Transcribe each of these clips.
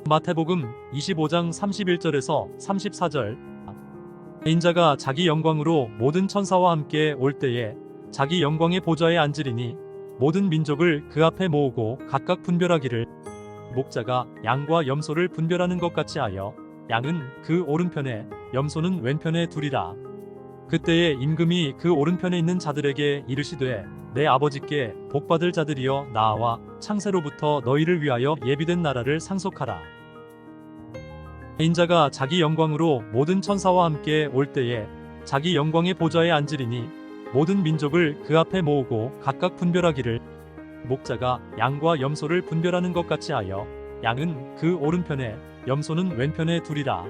마태복음 25장 31절에서 34절. 인자가 자기 영광으로 모든 천사와 함께 올 때에 자기 영광의 보좌에 앉으리니 모든 민족을 그 앞에 모으고 각각 분별하기를, 목자가 양과 염소를 분별하는 것 같이 하여 양은 그 오른편에 염소는 왼편에 두리라. 그때에 임금이 그 오른편에 있는 자들에게 이르시되, 내 아버지께 복받을 자들이여 나와 창세로부터 너희를 위하여 예비된 나라를 상속하라. 인자가 자기 영광으로 모든 천사와 함께 올 때에 자기 영광의 보좌에 앉으리니 모든 민족을 그 앞에 모으고 각각 분별하기를, 목자가 양과 염소를 분별하는 것 같이 하여 양은 그 오른편에 염소는 왼편에 두리라.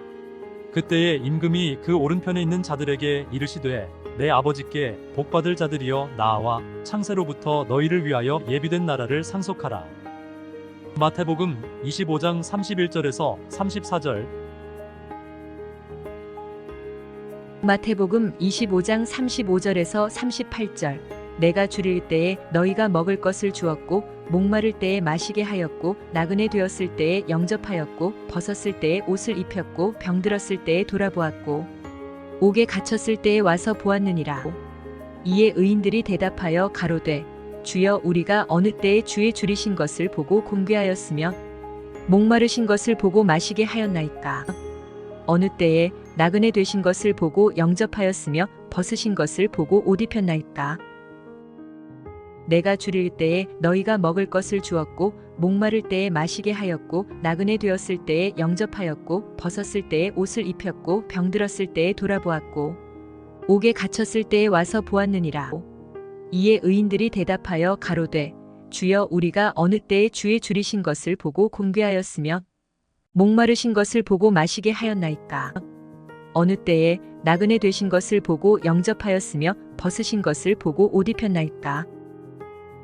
그때에 임금이 그 오른편에 있는 자들에게 이르시되, 내 아버지께 복받을 자들이여 나와 창세로부터 너희를 위하여 예비된 나라를 상속하라. 마태복음 25장 31절에서 34절. 마태복음 25장 35절에서 38절. 내가 줄일 때에 너희가 먹을 것을 주었고, 목마를 때에 마시게 하였고, 나그네 되었을 때에 영접하였고, 벗었을 때에 옷을 입혔고, 병들었을 때에 돌아보았고, 옥에 갇혔을 때에 와서 보았느니라. 이에 의인들이 대답하여 가로되, 주여, 우리가 어느 때에 주의 줄이신 것을 보고 공개하였으며 목마르신 것을 보고 마시게 하였나이까? 어느 때에 나그네 되신 것을 보고 영접하였으며 벗으신 것을 보고 옷 입혔나이까? 내가 줄일 때에 너희가 먹을 것을 주었고, 목마를 때에 마시게 하였고, 나그네 되었을 때에 영접하였고, 벗었을 때에 옷을 입혔고, 병들었을 때에 돌아보았고, 옥에 갇혔을 때에 와서 보았느니라. 이에 의인들이 대답하여 가로되, 주여, 우리가 어느 때에 주의 줄이신 것을 보고 공개하였으며 목마르신 것을 보고 마시게 하였나이까? 어느 때에 나그네 되신 것을 보고 영접하였으며 벗으신 것을 보고 옷 입혔나이까?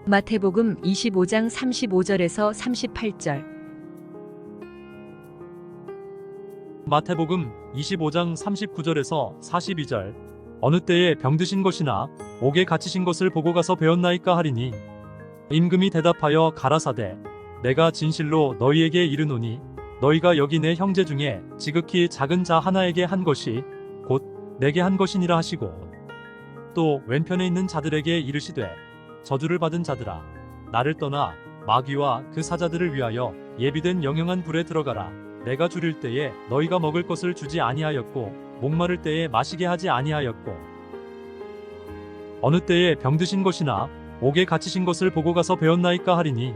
마태복음 25장 35절에서 38절. 마태복음 25장 39절에서 42절. 어느 때에 병드신 것이나 옥에 갇히신 것을 보고 가서 배웠나이까 하리니, 임금이 대답하여 가라사대, 내가 진실로 너희에게 이르노니 너희가 여기 내 형제 중에 지극히 작은 자 하나에게 한 것이 곧 내게 한 것이니라 하시고, 또 왼편에 있는 자들에게 이르시되, 저주를 받은 자들아, 나를 떠나 마귀와 그 사자들을 위하여 예비된 영영한 불에 들어가라. 내가 줄일 때에 너희가 먹을 것을 주지 아니하였고, 목마를 때에 마시게 하지 아니하였고, 어느 때에 병드신 것이나 옥에 갇히신 것을 보고 가서 배웠나이까 하리니,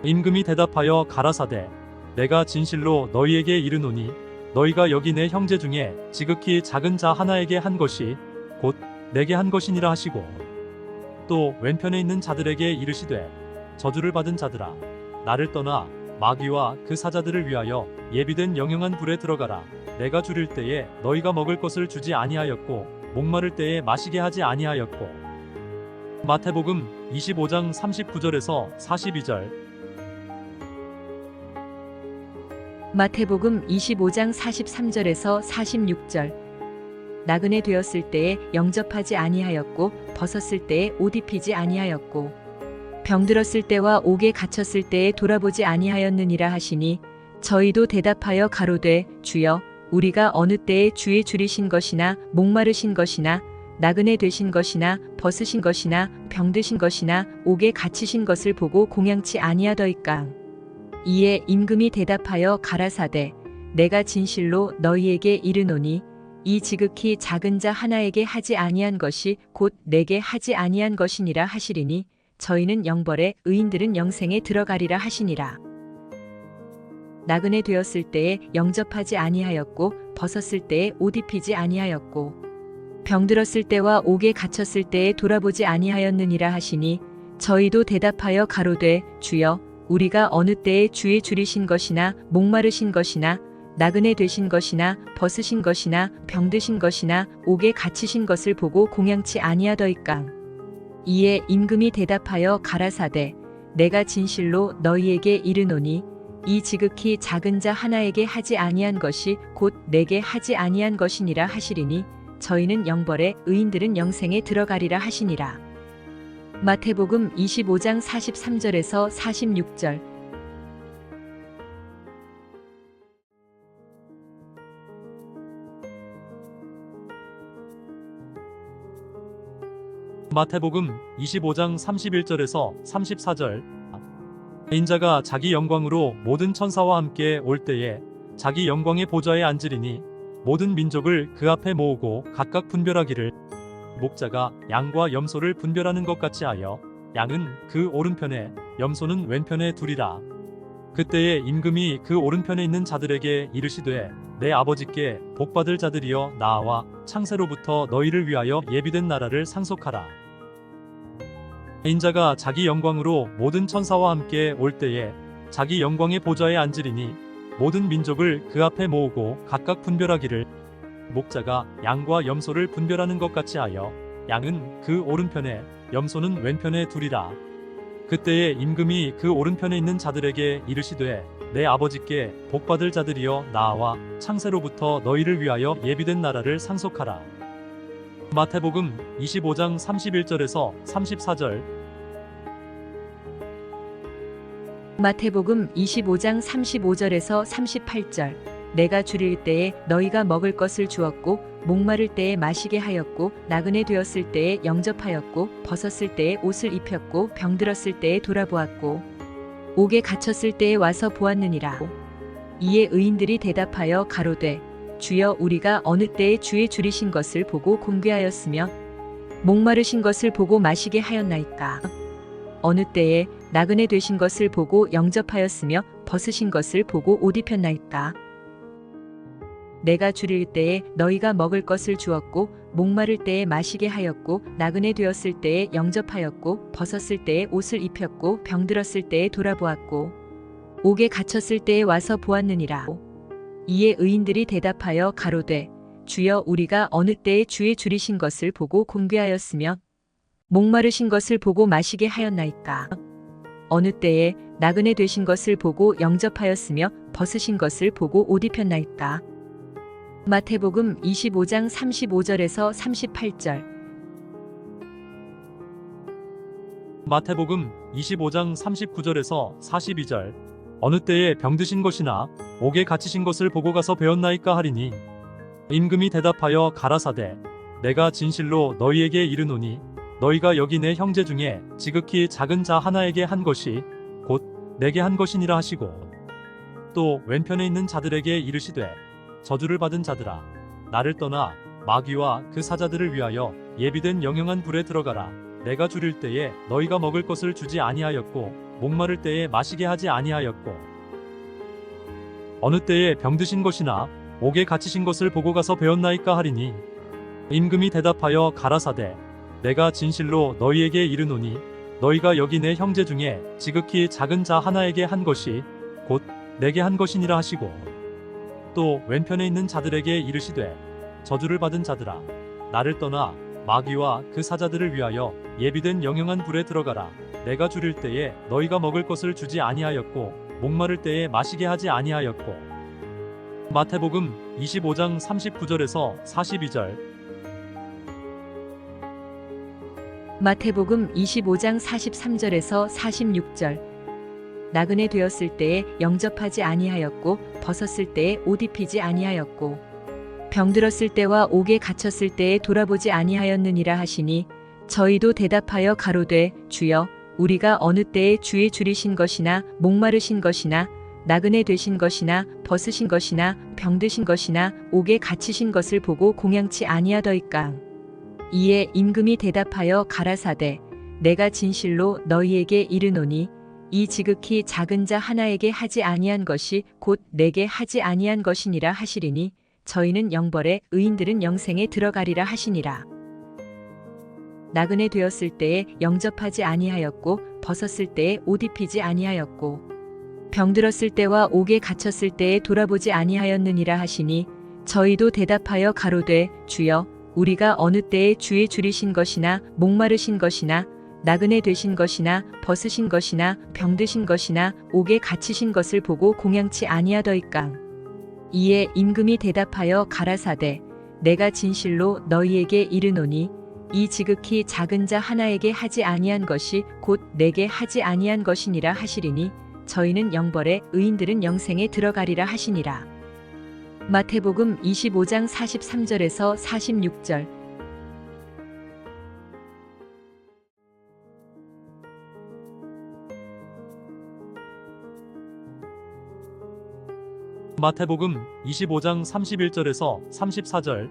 임금이 대답하여 가라사대, 내가 진실로 너희에게 이르노니 너희가 여기 내 형제 중에 지극히 작은 자 하나에게 한 것이 곧 내게 한 것이니라 하시고, 또 왼편에 있는 자들에게 이르시되, 저주를 받은 자들아, 나를 떠나 마귀와 그 사자들을 위하여 예비된 영영한 불에 들어가라. 내가 줄일 때에 너희가 먹을 것을 주지 아니하였고, 목마를 때에 마시게 하지 아니하였고. 마태복음 25장 39절에서 42절. 마태복음 25장 43절에서 46절. 나그네 되었을 때에 영접하지 아니하였고, 벗었을 때에 옷 입히지 아니하였고, 병들었을 때와 옥에 갇혔을 때에 돌아보지 아니하였느니라 하시니, 저희도 대답하여 가로되, 주여, 우리가 어느 때에 주의 줄이신 것이나 목마르신 것이나 나그네 되신 것이나 벗으신 것이나 병드신 것이나 옥에 갇히신 것을 보고 공양치 아니하더이까? 이에 임금이 대답하여 가라사대, 내가 진실로 너희에게 이르노니 이 지극히 작은 자 하나에게 하지 아니한 것이 곧 내게 하지 아니한 것이니라 하시리니, 저희는 영벌에 의인들은 영생에 들어가리라 하시니라. 나그네 되었을 때에 영접하지 아니하였고, 벗었을 때에 옷 입히지 아니하였고, 병들었을 때와 옥에 갇혔을 때에 돌아보지 아니하였느니라 하시니, 저희도 대답하여 가로되, 주여, 우리가 어느 때에 주의 줄이신 것이나 목마르신 것이나 나그네 되신 것이나 벗으신 것이나 병드신 것이나 옥에 갇히신 것을 보고 공양치 아니하더이까? 이에 임금이 대답하여 가라사대, 내가 진실로 너희에게 이르노니 이 지극히 작은 자 하나에게 하지 아니한 것이 곧 내게 하지 아니한 것이니라 하시리니, 저희는 영벌에 의인들은 영생에 들어가리라 하시니라. 마태복음 25장 43절에서 46절. 마태복음 25장 31절에서 34절. 인자가 자기 영광으로 모든 천사와 함께 올 때에 자기 영광의 보좌에 앉으리니 모든 민족을 그 앞에 모으고 각각 분별하기를, 목자가 양과 염소를 분별하는 것 같이 하여 양은 그 오른편에 염소는 왼편에 두리라. 그때에 임금이 그 오른편에 있는 자들에게 이르시되 내 아버지께 복받을 자들이여 나와 창세로부터 너희를 위하여 예비된 나라를 상속하라. 인자가 자기 영광으로 모든 천사와 함께 올 때에 자기 영광의 보좌에 앉으리니 모든 민족을 그 앞에 모으고 각각 분별하기를, 목자가 양과 염소를 분별하는 것 같이 하여 양은 그 오른편에 염소는 왼편에 두리라. 그때에 임금이 그 오른편에 있는 자들에게 이르시되 내 아버지께 복받을 자들이여 나와 창세로부터 너희를 위하여 예비된 나라를 상속하라. 마태복음 25장 31절에서 34절. 마태복음 25장 35절에서 38절. 내가 줄일 때에 너희가 먹을 것을 주었고 목마를 때에 마시게 하였고 나그네 되었을 때에 영접하였고 벗었을 때에 옷을 입혔고 병들었을 때에 돌아보았고 옥에 갇혔을 때에 와서 보았느니라. 이에 의인들이 대답하여 가로되 주여 우리가 어느 때에 주의 줄이신 것을 보고 공개하였으며 목마르신 것을 보고 마시게 하였나이까. 어느 때에 나그네 되신 것을 보고 영접하였으며 벗으신 것을 보고 옷 입혔나이까. 내가 줄일 때에 너희가 먹을 것을 주었고 목마를 때에 마시게 하였고 나그네 되었을 때에 영접하였고 벗었을 때에 옷을 입혔고 병들었을 때에 돌아보았고 옥에 갇혔을 때에 와서 보았느니라. 이에 의인들이 대답하여 가로되 주여 우리가 어느 때에 주의 줄이신 것을 보고 공개하였으며 목마르신 것을 보고 마시게 하였나이까. 어느 때에 나그네 되신 것을 보고 영접하였으며 벗으신 것을 보고 옷 입혔나이까. 마태복음 25장 35절에서 38절. 마태복음 25장 39절에서 42절. 어느 때에 병드신 것이나 옥에 갇히신 것을 보고 가서 배웠나이까 하리니 임금이 대답하여 가라사대 내가 진실로 너희에게 이르노니 너희가 여기 내 형제 중에 지극히 작은 자 하나에게 한 것이 곧 내게 한 것이니라 하시고 또 왼편에 있는 자들에게 이르시되 저주를 받은 자들아 나를 떠나 마귀와 그 사자들을 위하여 예비된 영영한 불에 들어가라. 내가 줄일 때에 너희가 먹을 것을 주지 아니하였고 목마를 때에 마시게 하지 아니하였고 어느 때에 병드신 것이나 옥에 갇히신 것을 보고 가서 배웠나이까 하리니 임금이 대답하여 가라사대 내가 진실로 너희에게 이르노니 너희가 여기 내 형제 중에 지극히 작은 자 하나에게 한 것이 곧 내게 한 것이니라 하시고 또 왼편에 있는 자들에게 이르시되 저주를 받은 자들아 나를 떠나 마귀와 그 사자들을 위하여 예비된 영영한 불에 들어가라. 내가 줄일 때에 너희가 먹을 것을 주지 아니하였고 목마를 때에 마시게 하지 아니하였고. 마태복음 25장 39절에서 42절. 마태복음 25장 43절에서 46절. 나그네 되었을 때에 영접하지 아니하였고 벗었을 때에 옷 입히지 아니하였고 병들었을 때와 옥에 갇혔을 때에 돌아보지 아니하였느니라 하시니 저희도 대답하여 가로되 주여 우리가 어느 때에 주의 줄이신 것이나 목마르신 것이나 나그네 되신 것이나 벗으신 것이나 병드신 것이나 옥에 갇히신 것을 보고 공양치 아니하더이까. 이에 임금이 대답하여 가라사대 내가 진실로 너희에게 이르노니 이 지극히 작은 자 하나에게 하지 아니한 것이 곧 내게 하지 아니한 것이니라 하시리니 저희는 영벌에 의인들은 영생에 들어가리라 하시니라. 나그네 되었을 때에 영접하지 아니하였고 벗었을 때에 옷 입히지 아니하였고 병들었을 때와 옥에 갇혔을 때에 돌아보지 아니하였느니라 하시니 저희도 대답하여 가로되 주여 우리가 어느 때에 주의 줄이신 것이나 목마르신 것이나 나그네 되신 것이나 벗으신 것이나 병드신 것이나 옥에 갇히신 것을 보고 공양치 아니하더이까. 이에 임금이 대답하여 가라사대 내가 진실로 너희에게 이르노니 이 지극히 작은 자 하나에게 하지 아니한 것이 곧 내게 하지 아니한 것이니라 하시리니 저희는 영벌에 의인들은 영생에 들어가리라 하시니라. 마태복음 25장 43절에서 46절. 마태복음 25장 31절에서 34절.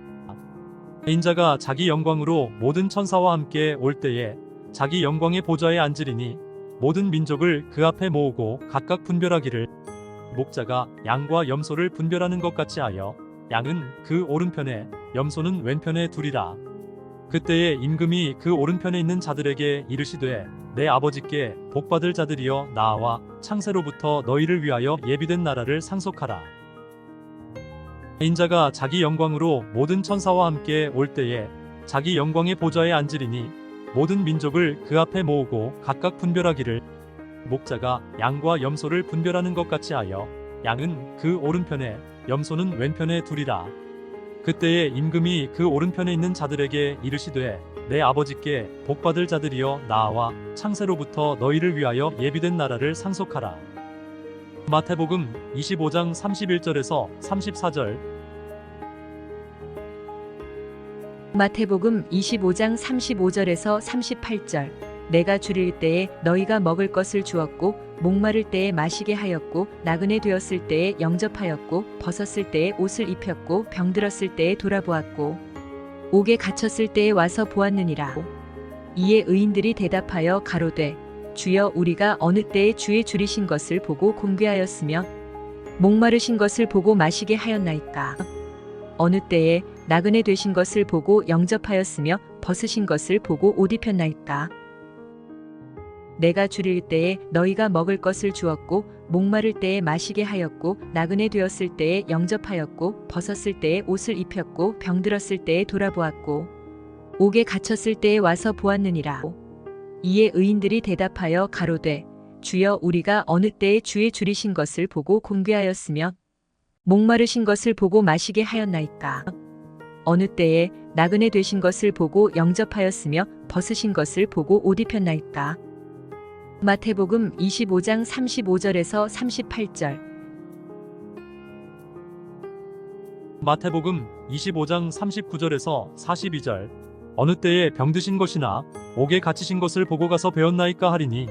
인자가 자기 영광으로 모든 천사와 함께 올 때에 자기 영광의 보좌에 앉으리니 모든 민족을 그 앞에 모으고 각각 분별하기를, 목자가 양과 염소를 분별하는 것 같이 하여 양은 그 오른편에 염소는 왼편에 두리라. 그때에 임금이 그 오른편에 있는 자들에게 이르시되, 내 아버지께 복받을 자들이여 나와 창세로부터 너희를 위하여 예비된 나라를 상속하라. 인자가 자기 영광으로 모든 천사와 함께 올 때에 자기 영광의 보좌에 앉으리니 모든 민족을 그 앞에 모으고 각각 분별하기를, 목자가 양과 염소를 분별하는 것 같이 하여 양은 그 오른편에 염소는 왼편에 두리라. 그때에 임금이 그 오른편에 있는 자들에게 이르시되, 내 아버지께 복받을 자들이여 나와 창세로부터 너희를 위하여 예비된 나라를 상속하라. 마태복음 25장 31절에서 34절. 마태복음 25장 35절에서 38절. 내가 줄일 때에 너희가 먹을 것을 주었고 목마를 때에 마시게 하였고 나그네 되었을 때에 영접하였고 벗었을 때에 옷을 입혔고 병들었을 때에 돌아보았고 옥에 갇혔을 때에 와서 보았느니라. 이에 의인들이 대답하여 가로되, 주여, 우리가 어느 때에 주의 줄이신 것을 보고 공개하였으며 목마르신 것을 보고 마시게 하였나이까? 어느 때에 나그네 되신 것을 보고 영접하였으며 벗으신 것을 보고 옷 입혔나이까? 내가 줄일 때에 너희가 먹을 것을 주었고 목마를 때에 마시게 하였고 나그네 되었을 때에 영접하였고 벗었을 때에 옷을 입혔고 병들었을 때에 돌아보았고 옥에 갇혔을 때에 와서 보았느니라. 이에 의인들이 대답하여 가로되, 주여, 우리가 어느 때에 주의 줄이신 것을 보고 공개하였으며 목마르신 것을 보고 마시게 하였나이까? 어느 때에 나그네 되신 것을 보고 영접하였으며 벗으신 것을 보고 옷 입혔나이까? 마태복음 25장 35절에서 38절. 마태복음 25장 39절에서 42절. 어느 때에 병드신 것이나 옥에 갇히신 것을 보고 가서 배웠나이까 하리니,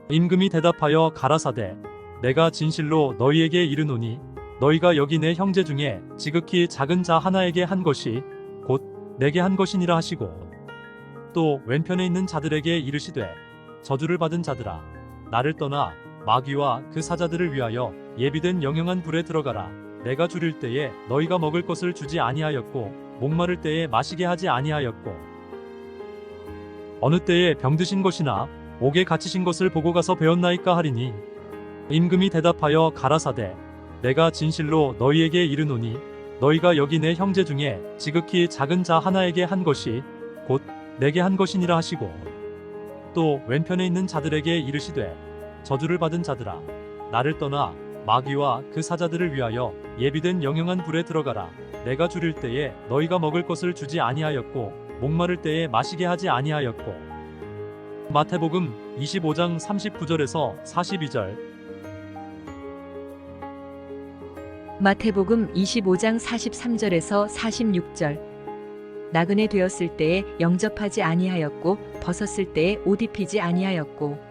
임금이 대답하여 가라사대, 내가 진실로 너희에게 이르노니 너희가 여기 내 형제 중에 지극히 작은 자 하나에게 한 것이 곧 내게 한 것이니라 하시고, 또 왼편에 있는 자들에게 이르시되, 저주를 받은 자들아, 나를 떠나 마귀와 그 사자들을 위하여 예비된 영영한 불에 들어가라. 내가 줄일 때에 너희가 먹을 것을 주지 아니하였고 목마를 때에 마시게 하지 아니하였고 어느 때에 병드신 것이나 옥에 갇히신 것을 보고 가서 배웠나이까 하리니, 임금이 대답하여 가라사대, 내가 진실로 너희에게 이르노니 너희가 여기 내 형제 중에 지극히 작은 자 하나에게 한 것이 곧 내게 한 것이니라 하시고, 또 왼편에 있는 자들에게 이르시되, 저주를 받은 자들아, 나를 떠나 마귀와 그 사자들을 위하여 예비된 영영한 불에 들어가라. 내가 줄일 때에 너희가 먹을 것을 주지 아니하였고 목마를 때에 마시게 하지 아니하였고. 마태복음 25장 39절에서 42절. 마태복음 25장 43절에서 46절. 나그네 되었을 때에 영접하지 아니하였고 벗었을 때에 옷 입히지 아니하였고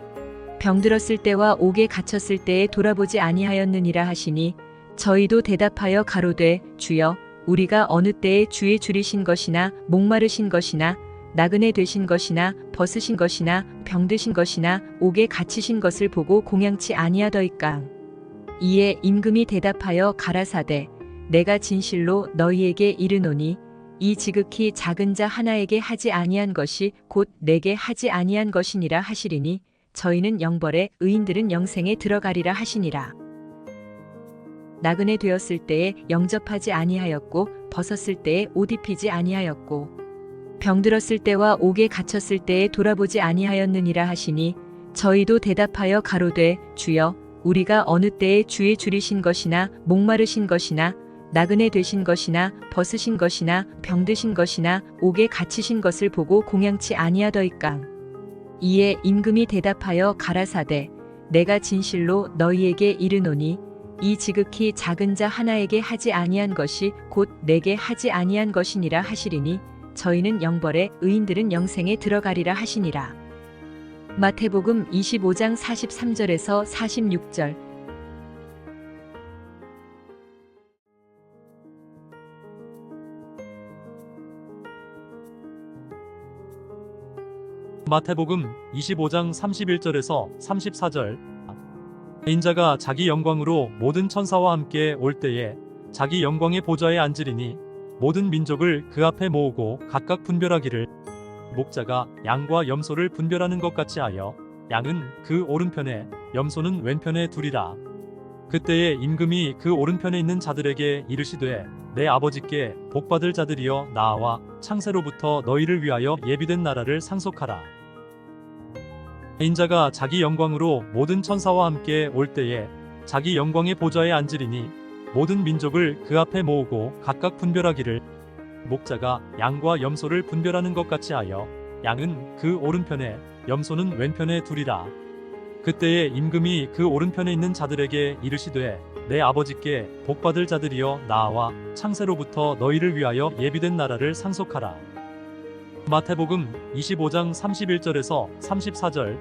병들었을 때와 옥에 갇혔을 때에 돌아보지 아니하였느니라 하시니, 저희도 대답하여 가로되, 주여, 우리가 어느 때에 주의 줄이신 것이나 목마르신 것이나 나그네 되신 것이나 벗으신 것이나 병드신 것이나 옥에 갇히신 것을 보고 공양치 아니하더이까? 이에 임금이 대답하여 가라사대, 내가 진실로 너희에게 이르노니 이 지극히 작은 자 하나에게 하지 아니한 것이 곧 내게 하지 아니한 것이니라 하시리니, 저희는 영벌에 의인들은 영생에 들어가리라 하시니라. 나그네 되었을 때에 영접하지 아니하였고 벗었을 때에 옷 입히지 아니하였고 병들었을 때와 옥에 갇혔을 때에 돌아보지 아니하였느니라 하시니, 저희도 대답하여 가로되, 주여, 우리가 어느 때에 주의 줄이신 것이나 목마르신 것이나 나그네 되신 것이나 벗으신 것이나 병드신 것이나 옥에 갇히신 것을 보고 공양치 아니하더이까? 이에 임금이 대답하여 가라사대, 내가 진실로 너희에게 이르노니 이 지극히 작은 자 하나에게 하지 아니한 것이 곧 내게 하지 아니한 것이니라 하시리니, 저희는 영벌에 의인들은 영생에 들어가리라 하시니라. 마태복음 25장 43절에서 46절. 마태복음 25장 31절에서 34절. 인자가 자기 영광으로 모든 천사와 함께 올 때에 자기 영광의 보좌에 앉으리니 모든 민족을 그 앞에 모으고 각각 분별하기를, 목자가 양과 염소를 분별하는 것 같이 하여 양은 그 오른편에 염소는 왼편에 두리라. 그때에 임금이 그 오른편에 있는 자들에게 이르시되 내 아버지께 복받을 자들이여 나와 창세로부터 너희를 위하여 예비된 나라를 상속하라. 인자가 자기 영광으로 모든 천사와 함께 올 때에 자기 영광의 보좌에 앉으리니 모든 민족을 그 앞에 모으고 각각 분별하기를, 목자가 양과 염소를 분별하는 것 같이 하여 양은 그 오른편에 염소는 왼편에 두리라. 그때에 임금이 그 오른편에 있는 자들에게 이르시되 내 아버지께 복받을 자들이여 나와 창세로부터 너희를 위하여 예비된 나라를 상속하라. 마태복음 25장 31절에서 34절.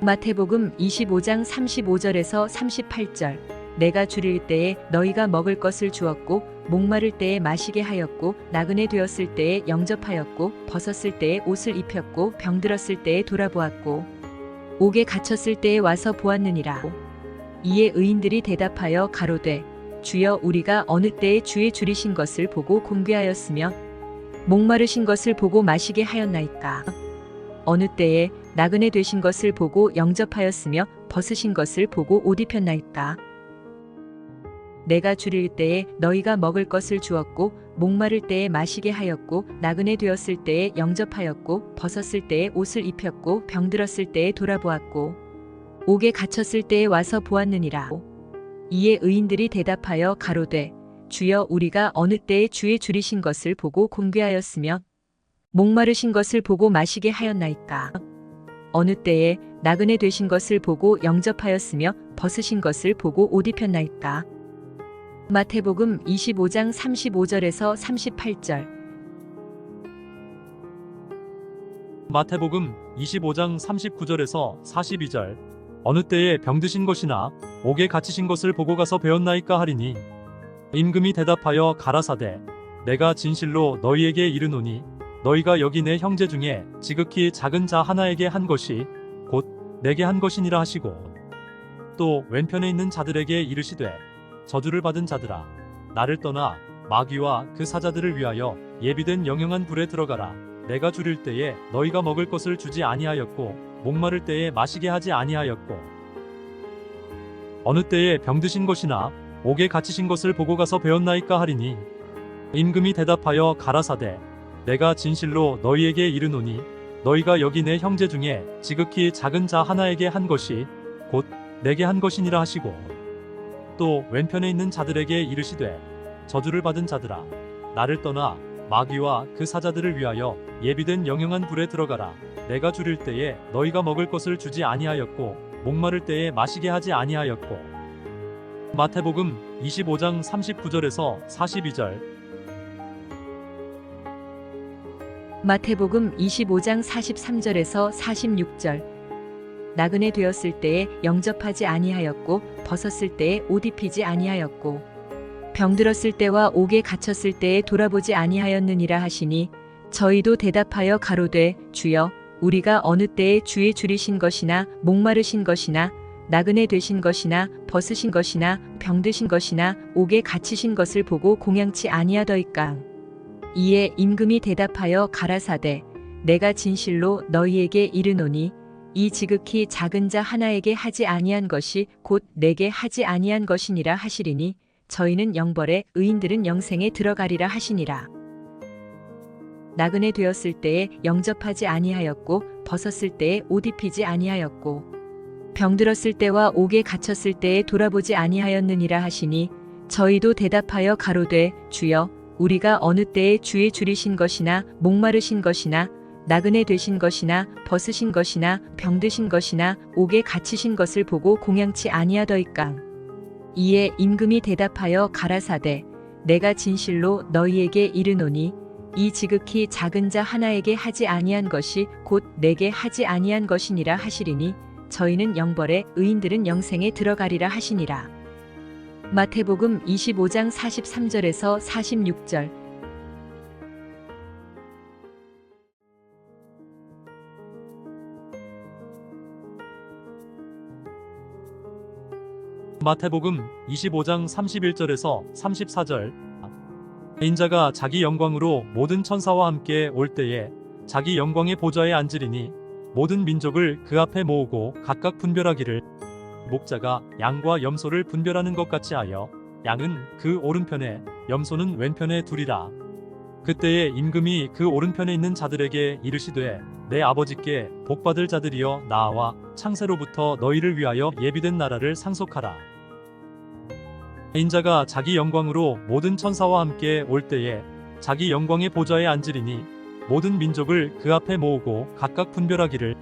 마태복음 25장 35절에서 38절. 내가 줄일 때에 너희가 먹을 것을 주었고 목마를 때에 마시게 하였고 나그네 되었을 때에 영접하였고 벗었을 때에 옷을 입혔고 병들었을 때에 돌아보았고 옥에 갇혔을 때에 와서 보았느니라. 이에 의인들이 대답하여 가로되 주여 우리가 어느 때에 주의 줄이신 것을 보고 공개하였으며 목마르신 것을 보고 마시게 하였나이까. 어느 때에 나그네 되신 것을 보고 영접하였으며 벗으신 것을 보고 옷 입혔나이까. 내가 줄일 때에 너희가 먹을 것을 주었고 목마를 때에 마시게 하였고 나그네 되었을 때에 영접하였고 벗었을 때에 옷을 입혔고 병들었을 때에 돌아보았고 옥에 갇혔을 때에 와서 보았느니라. 이에 의인들이 대답하여 가로되 주여 우리가 어느 때에 주의 줄이신 것을 보고 공개하였으며 목마르신 것을 보고 마시게 하였나이까. 어느 때에 나그네 되신 것을 보고 영접하였으며 벗으신 것을 보고 옷 입혔나이까. 마태복음 25장 35절에서 38절. 마태복음 25장 39절에서 42절. 어느 때에 병드신 것이나 옥에 갇히신 것을 보고 가서 배웠나이까 하리니 임금이 대답하여 가라사대 내가 진실로 너희에게 이르노니 너희가 여기 내 형제 중에 지극히 작은 자 하나에게 한 것이 곧 내게 한 것이니라 하시고 또 왼편에 있는 자들에게 이르시되 저주를 받은 자들아 나를 떠나 마귀와 그 사자들을 위하여 예비된 영영한 불에 들어가라. 내가 줄일 때에 너희가 먹을 것을 주지 아니하였고 목마를 때에 마시게 하지 아니하였고 어느 때에 병드신 것이나 옥에 갇히신 것을 보고 가서 배웠나이까 하리니 임금이 대답하여 가라사대 내가 진실로 너희에게 이르노니 너희가 여기 내 형제 중에 지극히 작은 자 하나에게 한 것이 곧 내게 한 것이니라 하시고 또 왼편에 있는 자들에게 이르시되 저주를 받은 자들아 나를 떠나 마귀와 그 사자들을 위하여 예비된 영영한 불에 들어가라. 내가 줄일 때에 너희가 먹을 것을 주지 아니하였고 목마를 때에 마시게 하지 아니하였고. 마태복음 25장 39절에서 42절. 마태복음 25장 43절에서 46절. 나그네 되었을 때에 영접하지 아니하였고 벗었을 때에 옷 입히지 아니하였고 병들었을 때와 옥에 갇혔을 때에 돌아보지 아니하였느니라 하시니 저희도 대답하여 가로되 주여 우리가 어느 때에 주의 줄이신 것이나 목마르신 것이나 나그네 되신 것이나 벗으신 것이나 병드신 것이나 옥에 갇히신 것을 보고 공양치 아니하더이까. 이에 임금이 대답하여 가라사대 내가 진실로 너희에게 이르노니 이 지극히 작은 자 하나에게 하지 아니한 것이 곧 내게 하지 아니한 것이니라 하시리니 저희는 영벌에 의인들은 영생에 들어가리라 하시니라. 나그네 되었을 때에 영접하지 아니하였고 벗었을 때에 옷 입히지 아니하였고 병들었을 때와 옥에 갇혔을 때에 돌아보지 아니하였느니라 하시니 저희도 대답하여 가로되 주여 우리가 어느 때에 주의 줄이신 것이나 목마르신 것이나 나그네 되신 것이나 벗으신 것이나 병드신 것이나 옥에 갇히신 것을 보고 공양치 아니하더이까. 이에 임금이 대답하여 가라사대 내가 진실로 너희에게 이르노니 이 지극히 작은 자 하나에게 하지 아니한 것이 곧 내게 하지 아니한 것이니라 하시리니 저희는 영벌에 의인들은 영생에 들어가리라 하시니라. 마태복음 25장 43절에서 46절. 마태복음 25장 31절에서 34절. 인자가 자기 영광으로 모든 천사와 함께 올 때에 자기 영광의 보좌에 앉으리니 모든 민족을 그 앞에 모으고 각각 분별하기를, 목자가 양과 염소를 분별하는 것 같이 하여 양은 그 오른편에 염소는 왼편에 두리라. 그때에 임금이 그 오른편에 있는 자들에게 이르시되 내 아버지께 복받을 자들이여 나와 창세로부터 너희를 위하여 예비된 나라를 상속하라. 인자가 자기 영광으로 모든 천사와 함께 올 때에 자기 영광의 보좌에 앉으리니 모든 민족을 그 앞에 모으고 각각 분별하기를,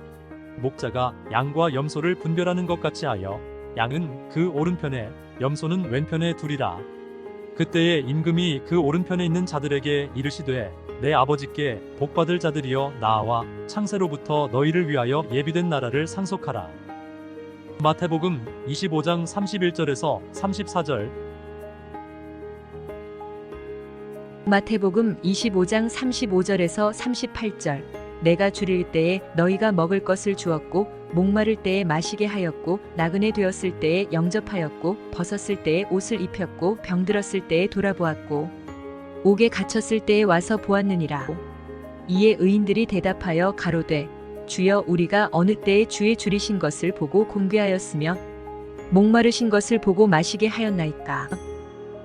목자가 양과 염소를 분별하는 것 같이 하여 양은 그 오른편에 염소는 왼편에 두리라. 그때에 임금이 그 오른편에 있는 자들에게 이르시되 내 아버지께 복받을 자들이여 나와 창세로부터 너희를 위하여 예비된 나라를 상속하라. 마태복음 25장 31절에서 34절. 마태복음 25장 35절에서 38절. 내가 줄일 때에 너희가 먹을 것을 주었고 목마를 때에 마시게 하였고 나그네 되었을 때에 영접하였고 벗었을 때에 옷을 입혔고 병들었을 때에 돌아보았고 옥에 갇혔을 때에 와서 보았느니라. 이에 의인들이 대답하여 가로되 주여 우리가 어느 때에 주의 줄이신 것을 보고 공개하였으며 목마르신 것을 보고 마시게 하였나이까.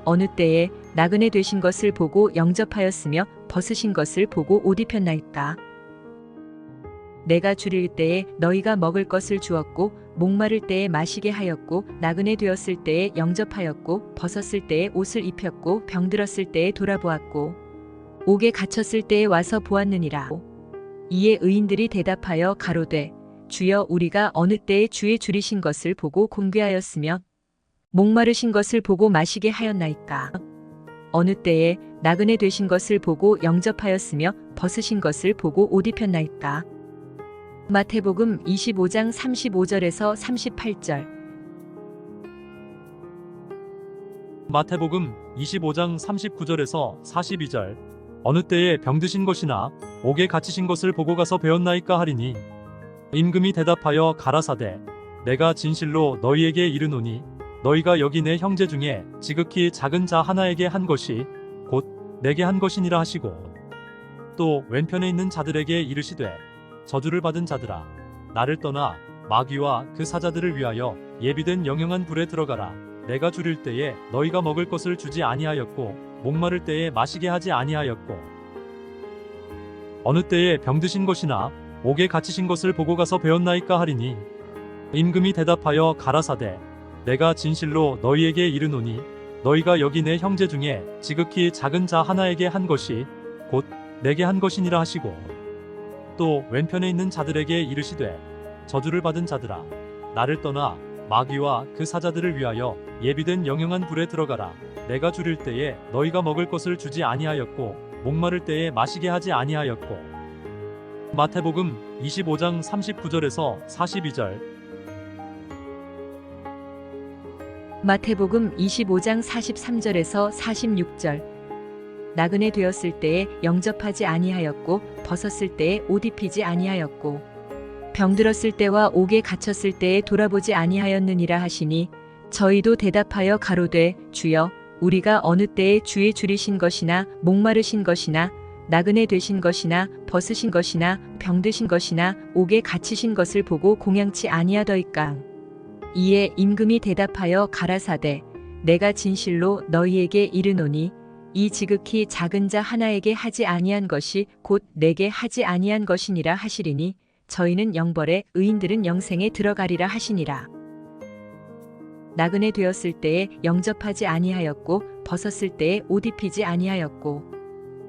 어느 때에 나그네 되신 것을 보고 영접하였으며 벗으신 것을 보고 옷 입혔나이까. 내가 줄일 때에 너희가 먹을 것을 주었고 목마를 때에 마시게 하였고 나그네 되었을 때에 영접하였고 벗었을 때에 옷을 입혔고 병들었을 때에 돌아보았고 옥에 갇혔을 때에 와서 보았느니라. 이에 의인들이 대답하여 가로되 주여 우리가 어느 때에 주의 줄이신 것을 보고 공개하였으며 목마르신 것을 보고 마시게 하였나이까. 어느 때에 나그네 되신 것을 보고 영접하였으며 벗으신 것을 보고 옷 입혔나이까. 마태복음 25장 35절에서 38절. 마태복음 25장 39절에서 42절. 어느 때에 병드신 것이나 옥에 갇히신 것을 보고 가서 배웠나이까 하리니 임금이 대답하여 가라사대 내가 진실로 너희에게 이르노니 너희가 여기 내 형제 중에 지극히 작은 자 하나에게 한 것이 곧 내게 한 것이니라 하시고 또 왼편에 있는 자들에게 이르시되 저주를 받은 자들아 나를 떠나 마귀와 그 사자들을 위하여 예비된 영영한 불에 들어가라. 내가 줄일 때에 너희가 먹을 것을 주지 아니하였고 목마를 때에 마시게 하지 아니하였고 어느 때에 병드신 것이나 옥에 갇히신 것을 보고 가서 배웠나이까 하리니 임금이 대답하여 가라사대 내가 진실로 너희에게 이르노니 너희가 여기 내 형제 중에 지극히 작은 자 하나에게 한 것이 곧 내게 한 것이니라 하시고 또 왼편에 있는 자들에게 이르시되 저주를 받은 자들아 나를 떠나 마귀와 그 사자들을 위하여 예비된 영영한 불에 들어가라. 내가 줄일 때에 너희가 먹을 것을 주지 아니하였고 목마를 때에 마시게 하지 아니하였고. 마태복음 25장 39절에서 42절. 마태복음 25장 43절에서 46절. 나그네 되었을 때에 영접하지 아니하였고 벗었을 때에 옷 입히지 아니하였고 병들었을 때와 옥에 갇혔을 때에 돌아보지 아니하였느니라 하시니 저희도 대답하여 가로되 주여 우리가 어느 때에 주의 줄이신 것이나 목마르신 것이나 나그네 되신 것이나 벗으신 것이나 병드신 것이나 옥에 갇히신 것을 보고 공양치 아니하더이까. 이에 임금이 대답하여 가라사대 내가 진실로 너희에게 이르노니 이 지극히 작은 자 하나에게 하지 아니한 것이 곧 내게 하지 아니한 것이니라 하시리니 저희는 영벌에 의인들은 영생에 들어가리라 하시니라. 나그네 되었을 때에 영접하지 아니하였고 벗었을 때에 옷 입히지 아니하였고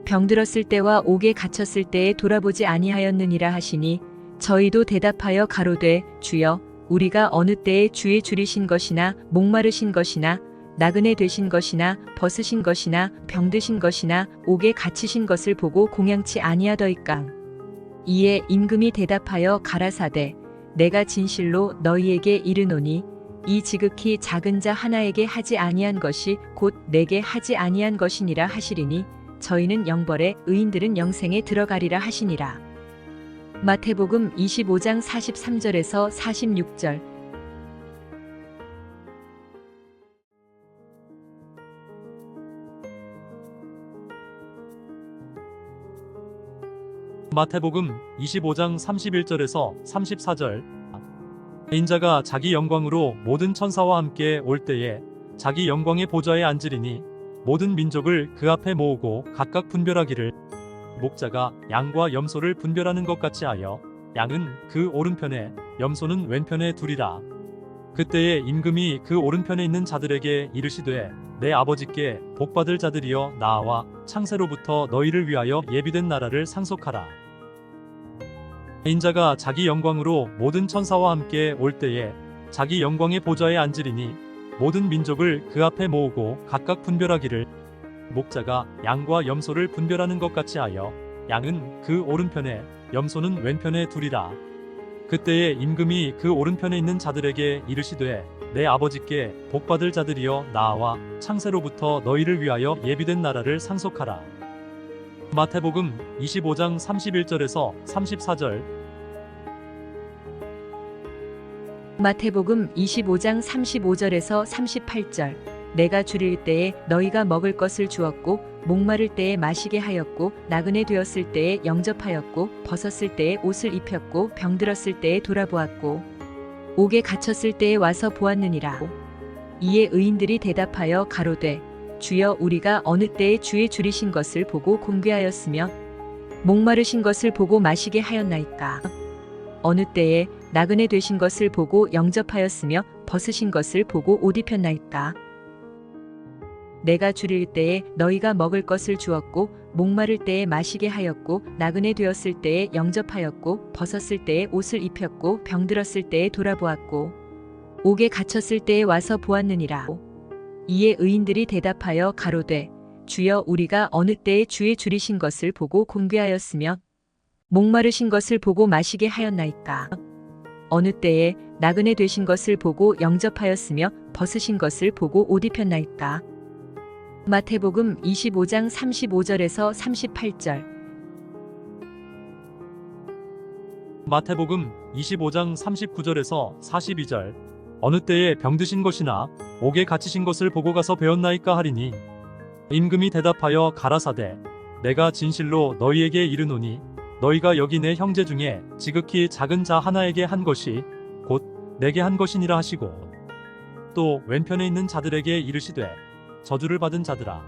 병들었을 때와 옥에 갇혔을 때에 돌아보지 아니하였느니라 하시니 저희도 대답하여 가로되 주여 우리가 어느 때에 주의 줄이신 것이나 목마르신 것이나 나그네 되신 것이나 벗으신 것이나 병드신 것이나 옥에 갇히신 것을 보고 공양치 아니하더이까. 이에 임금이 대답하여 가라사대 내가 진실로 너희에게 이르노니 이 지극히 작은 자 하나에게 하지 아니한 것이 곧 내게 하지 아니한 것이니라 하시리니 저희는 영벌에 의인들은 영생에 들어가리라 하시니라. 마태복음 25장 43절에서 46절. 마태복음 25장 31절에서 34절. 인자가 자기 영광으로 모든 천사와 함께 올 때에 자기 영광의 보좌에 앉으리니 모든 민족을 그 앞에 모으고 각각 분별하기를, 목자가 양과 염소를 분별하는 것 같이 하여 양은 그 오른편에 염소는 왼편에 두리라. 그때에 임금이 그 오른편에 있는 자들에게 이르시되, 내 아버지께 복받을 자들이여 나와 창세로부터 너희를 위하여 예비된 나라를 상속하라. 인자가 자기 영광으로 모든 천사와 함께 올 때에 자기 영광의 보좌에 앉으리니 모든 민족을 그 앞에 모으고 각각 분별하기를, 목자가 양과 염소를 분별하는 것 같이 하여 양은 그 오른편에 염소는 왼편에 두리라. 그때에 임금이 그 오른편에 있는 자들에게 이르시되, 내 아버지께 복받을 자들이여 나와 창세로부터 너희를 위하여 예비된 나라를 상속하라. 마태복음 25장 31절에서 34절. 마태복음 25장 35절에서 38절. 내가 줄일 때에 너희가 먹을 것을 주었고 목마를 때에 마시게 하였고 나그네 되었을 때에 영접하였고 벗었을 때에 옷을 입혔고 병들었을 때에 돌아보았고 옥에 갇혔을 때에 와서 보았느니라. 이에 의인들이 대답하여 가로되, 주여, 우리가 어느 때에 주의 줄이신 것을 보고 공개하였으며 목마르신 것을 보고 마시게 하였나이까? 어느 때에 나그네 되신 것을 보고 영접하였으며 벗으신 것을 보고 옷 입혔나이까? 내가 줄일 때에 너희가 먹을 것을 주었고 목마를 때에 마시게 하였고 나그네 되었을 때에 영접하였고 벗었을 때에 옷을 입혔고 병들었을 때에 돌아보았고 옥에 갇혔을 때에 와서 보았느니라. 이에 의인들이 대답하여 가로되, 주여, 우리가 어느 때에 주의 줄이신 것을 보고 공개하였으며 목마르신 것을 보고 마시게 하였나이까? 어느 때에 나그네 되신 것을 보고 영접하였으며 벗으신 것을 보고 옷 입혔나이까? 마태복음 25장 35절에서 38절. 마태복음 25장 39절에서 42절. 어느 때에 병드신 것이나 옥에 갇히신 것을 보고 가서 배웠나이까 하리니, 임금이 대답하여 가라사대, 내가 진실로 너희에게 이르노니 너희가 여기 내 형제 중에 지극히 작은 자 하나에게 한 것이 곧 내게 한 것이니라 하시고, 또 왼편에 있는 자들에게 이르시되, 저주를 받은 자들아,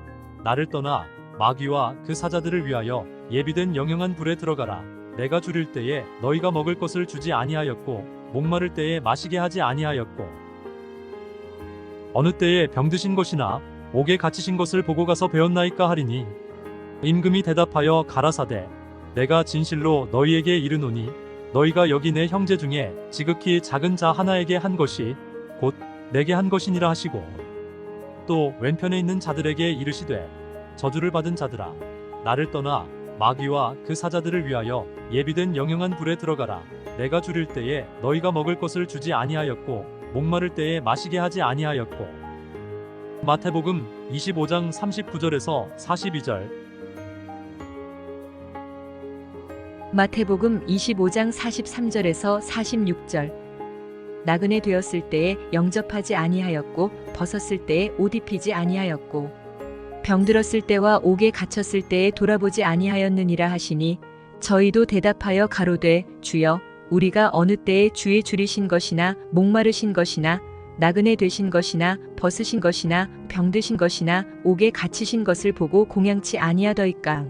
나를 떠나 마귀와 그 사자들을 위하여 예비된 영영한 불에 들어가라. 내가 줄일 때에 너희가 먹을 것을 주지 아니하였고 목마를 때에 마시게 하지 아니하였고 어느 때에 병드신 것이나 옥에 갇히신 것을 보고 가서 배웠나이까 하리니, 임금이 대답하여 가라사대, 내가 진실로 너희에게 이르노니 너희가 여기 내 형제 중에 지극히 작은 자 하나에게 한 것이 곧 내게 한 것이니라 하시고, 또 왼편에 있는 자들에게 이르시되, 저주를 받은 자들아, 나를 떠나 마귀와 그 사자들을 위하여 예비된 영영한 불에 들어가라. 내가 줄일 때에 너희가 먹을 것을 주지 아니하였고 목마를 때에 마시게 하지 아니하였고. 마태복음 25장 39절에서 42절. 마태복음 25장 43절에서 46절. 나그네 되었을 때에 영접하지 아니하였고 벗었을 때에 옷 입히지 아니하였고 병들었을 때와 옥에 갇혔을 때에 돌아보지 아니하였느니라 하시니, 저희도 대답하여 가로되, 주여, 우리가 어느 때에 주의 줄이신 것이나 목마르신 것이나 나그네 되신 것이나 벗으신 것이나 병드신 것이나 옥에 갇히신 것을 보고 공양치 아니하더이까?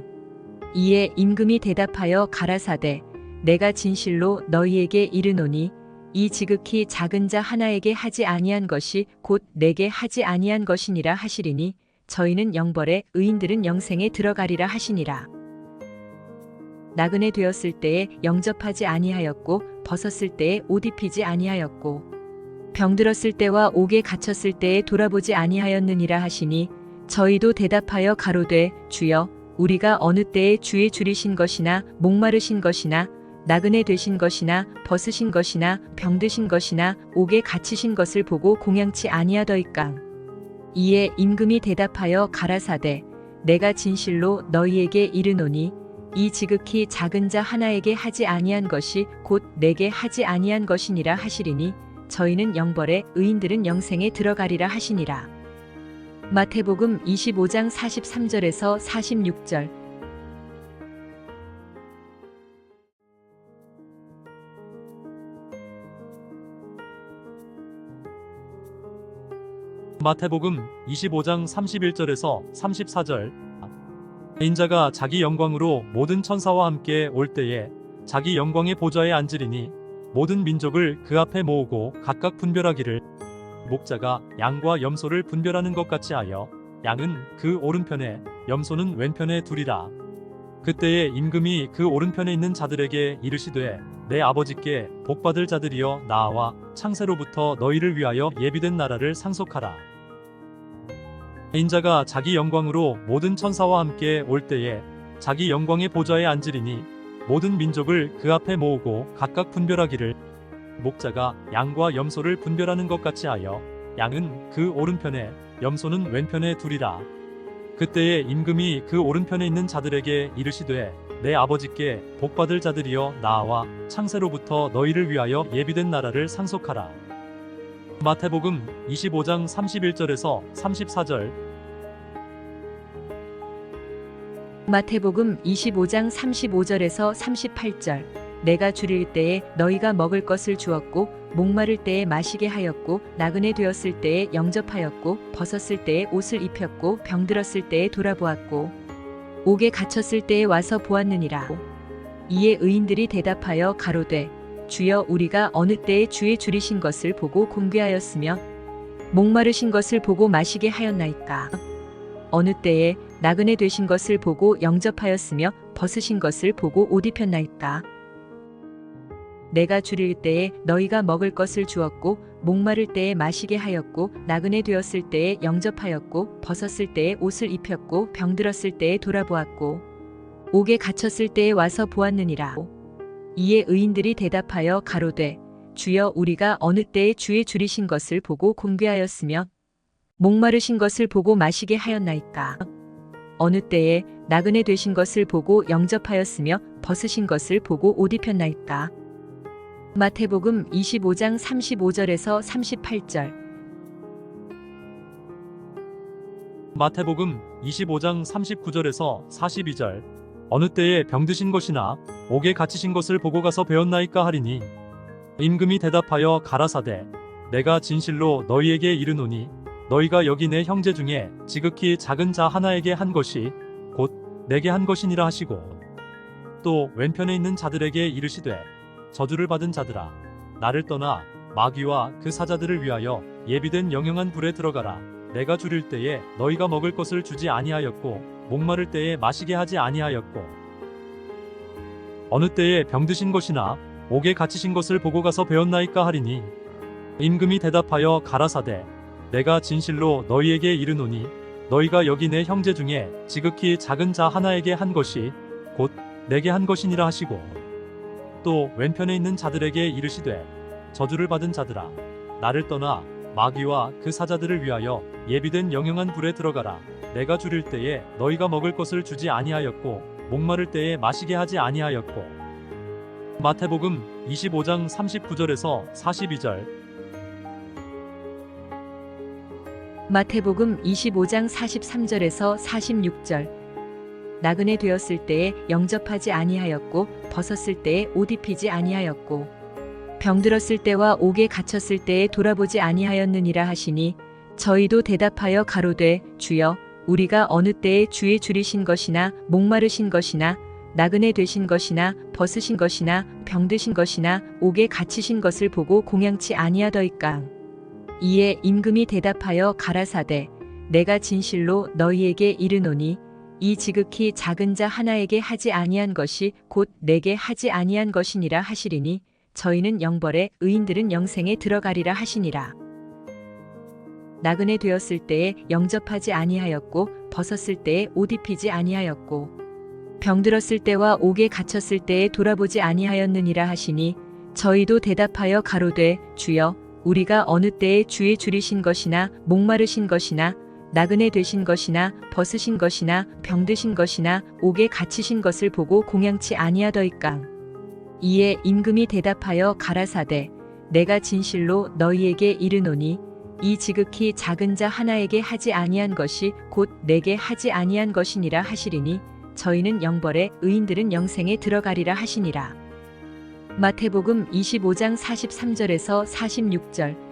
이에 임금이 대답하여 가라사대, 내가 진실로 너희에게 이르노니 이 지극히 작은 자 하나에게 하지 아니한 것이 곧 내게 하지 아니한 것이니라 하시리니, 저희는 영벌에 의인들은 영생에 들어가리라 하시니라. 나그네 되었을 때에 영접하지 아니하였고 벗었을 때에 옷 입히지 아니하였고 병들었을 때와 옥에 갇혔을 때에 돌아보지 아니하였느니라 하시니, 저희도 대답하여 가로되, 주여, 우리가 어느 때에 주의 줄이신 것이나 목마르신 것이나 나그네 되신 것이나 벗으신 것이나 병드신 것이나 옥에 갇히신 것을 보고 공양치 아니하더이까? 이에 임금이 대답하여 가라사대, 내가 진실로 너희에게 이르노니 이 지극히 작은 자 하나에게 하지 아니한 것이 곧 내게 하지 아니한 것이니라 하시리니, 저희는 영벌에 의인들은 영생에 들어가리라 하시니라. 마태복음 25장 43절에서 46절. 마태복음 25장 31절에서 34절. 인자가 자기 영광으로 모든 천사와 함께 올 때에 자기 영광의 보좌에 앉으리니 모든 민족을 그 앞에 모으고 각각 분별하기를, 목자가 양과 염소를 분별하는 것 같이 하여 양은 그 오른편에 염소는 왼편에 두리라. 그때에 임금이 그 오른편에 있는 자들에게 이르시되, 내 아버지께 복받을 자들이여 나와 창세로부터 너희를 위하여 예비된 나라를 상속하라. 인자가 자기 영광으로 모든 천사와 함께 올 때에 자기 영광의 보좌에 앉으리니 모든 민족을 그 앞에 모으고 각각 분별하기를, 목자가 양과 염소를 분별하는 것 같이 하여 양은 그 오른편에 염소는 왼편에 두리라. 그때에 임금이 그 오른편에 있는 자들에게 이르시되, 내 아버지께 복받을 자들이여 나와 창세로부터 너희를 위하여 예비된 나라를 상속하라. 마태복음 25장 31절에서 34절. 마태복음 25장 35절에서 38절. 내가 줄일 때에 너희가 먹을 것을 주었고 목마를 때에 마시게 하였고 나그네 되었을 때에 영접하였고 벗었을 때에 옷을 입혔고 병들었을 때에 돌아보았고 옥에 갇혔을 때에 와서 보았느니라. 이에 의인들이 대답하여 가로되, 주여, 우리가 어느 때에 주의 줄이신 것을 보고 공개하였으며 목마르신 것을 보고 마시게 하였나이까? 어느 때에 나그네 되신 것을 보고 영접하였으며 벗으신 것을 보고 옷 입혔나이까? 내가 줄일 때에 너희가 먹을 것을 주었고 목마를 때에 마시게 하였고 나그네 되었을 때에 영접하였고 벗었을 때에 옷을 입혔고 병들었을 때에 돌아보았고 옥에 갇혔을 때에 와서 보았느니라. 이에 의인들이 대답하여 가로되, 주여, 우리가 어느 때에 주의 줄이신 것을 보고 공개하였으며 목마르신 것을 보고 마시게 하였나이까? 어느 때에 나그네 되신 것을 보고 영접하였으며 벗으신 것을 보고 옷 입혔나이까? 마태복음 25장 35절에서 38절. 마태복음 25장 39절에서 42절. 어느 때에 병드신 것이나 옥에 갇히신 것을 보고 가서 배웠나이까 하리니, 임금이 대답하여 가라사대, 내가 진실로 너희에게 이르노니 너희가 여기 내 형제 중에 지극히 작은 자 하나에게 한 것이 곧 내게 한 것이니라 하시고, 또 왼편에 있는 자들에게 이르시되, 저주를 받은 자들아, 나를 떠나 마귀와 그 사자들을 위하여 예비된 영영한 불에 들어가라. 내가 줄일 때에 너희가 먹을 것을 주지 아니하였고 목마를 때에 마시게 하지 아니하였고 어느 때에 병드신 것이나 옥에 갇히신 것을 보고 가서 배웠나이까 하리니, 임금이 대답하여 가라사대, 내가 진실로 너희에게 이르노니 너희가 여기 내 형제 중에 지극히 작은 자 하나에게 한 것이 곧 내게 한 것이니라 하시고, 또 왼편에 있는 자들에게 이르시되, 저주를 받은 자들아, 나를 떠나 마귀와 그 사자들을 위하여 예비된 영영한 불에 들어가라. 내가 줄일 때에 너희가 먹을 것을 주지 아니하였고 목마를 때에 마시게 하지 아니하였고. 마태복음 25장 39절에서 42절. 마태복음 25장 43절에서 46절. 나그네 되었을 때에 영접하지 아니하였고 벗었을 때에 옷 입히지 아니하였고 병들었을 때와 옥에 갇혔을 때에 돌아보지 아니하였느니라 하시니, 저희도 대답하여 가로되, 주여, 우리가 어느 때에 주의 줄이신 것이나 목마르신 것이나 나그네 되신 것이나 벗으신 것이나 병드신 것이나 옥에 갇히신 것을 보고 공양치 아니하더이까? 이에 임금이 대답하여 가라사대, 내가 진실로 너희에게 이르노니 이 지극히 작은 자 하나에게 하지 아니한 것이 곧 내게 하지 아니한 것이니라 하시리니, 저희는 영벌에 의인들은 영생에 들어가리라 하시니라. 나그네 되었을 때에 영접하지 아니하였고 벗었을 때에 옷 입히지 아니하였고 병들었을 때와 옥에 갇혔을 때에 돌아보지 아니하였느니라 하시니, 저희도 대답하여 가로되, 주여, 우리가 어느 때에 주의 줄이신 것이나 목마르신 것이나 나그네 되신 것이나 벗으신 것이나 병드신 것이나 옥에 갇히신 것을 보고 공양치 아니하더이까? 이에 임금이 대답하여 가라사대, 내가 진실로 너희에게 이르노니 이 지극히 작은 자 하나에게 하지 아니한 것이 곧 내게 하지 아니한 것이니라 하시리니, 저희는 영벌에 의인들은 영생에 들어가리라 하시니라. 마태복음 25장 43절에서 46절.